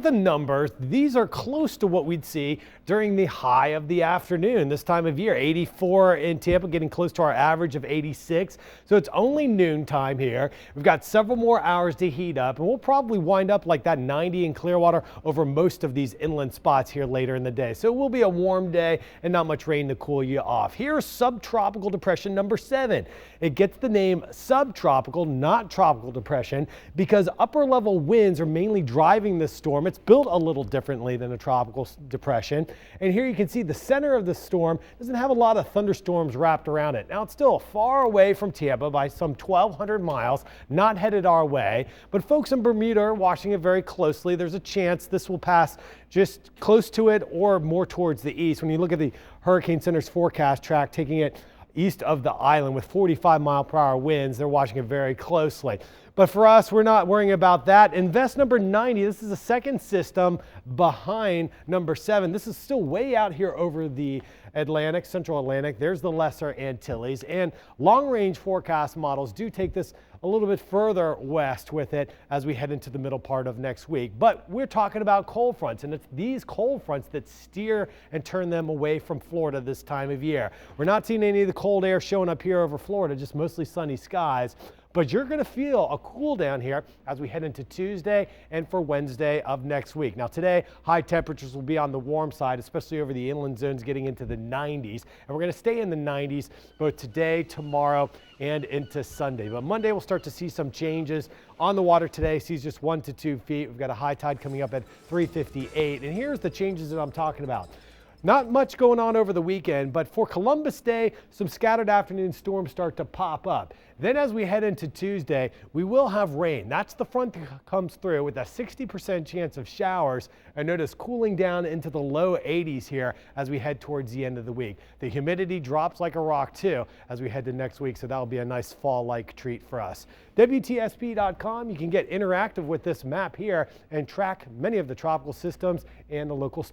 The numbers, these are close to what we'd see during the high of the afternoon this time of year. 84 in Tampa, getting close to our average of 86. So it's only noontime here. We've got several more hours to heat up, and we'll probably wind up like that 90 in Clearwater over most of these inland spots here later in the day. So it will be a warm day and not much rain to cool you off. Here's subtropical depression number 7. It gets the name subtropical, not tropical depression, because upper level winds are mainly driving this storm. It's built a little differently than a tropical depression. And here you can see the center of the storm doesn't have a lot of thunderstorms wrapped around it. Now it's still far away from Tampa by some 1,200 miles, not headed our way. But folks in Bermuda are watching it very closely. There's a chance this will pass just close to it or more towards the east. When you look at the Hurricane Center's forecast track, taking it east of the island with 45-mile-per-hour winds, they're watching it very closely. But for us, we're not worrying about that. Invest number 90, this is a second system behind number 7. This is still way out here over the Atlantic, Central Atlantic. There's the Lesser Antilles. And long-range forecast models do take this a little bit further west with it as we head into the middle part of next week. But we're talking about cold fronts, and it's these cold fronts that steer and turn them away from Florida this time of year. We're not seeing any of the cold air showing up here over Florida, just mostly sunny skies. But you're going to feel a cool down here as we head into Tuesday and for Wednesday of next week. Now today, high temperatures will be on the warm side, especially over the inland zones getting into the 90s. And we're going to stay in the 90s both today, tomorrow, and into Sunday. But Monday we'll start to see some changes. On the water today sees just 1 to 2 feet. We've got a high tide coming up at 3:58. And here's the changes that I'm talking about. Not much going on over the weekend, but for Columbus Day, some scattered afternoon storms start to pop up. Then as we head into Tuesday, we will have rain. That's the front that comes through with a 60% chance of showers. And notice cooling down into the low 80s here as we head towards the end of the week. The humidity drops like a rock too as we head to next week, so that'll be a nice fall-like treat for us. WTSP.com, you can get interactive with this map here and track many of the tropical systems and the local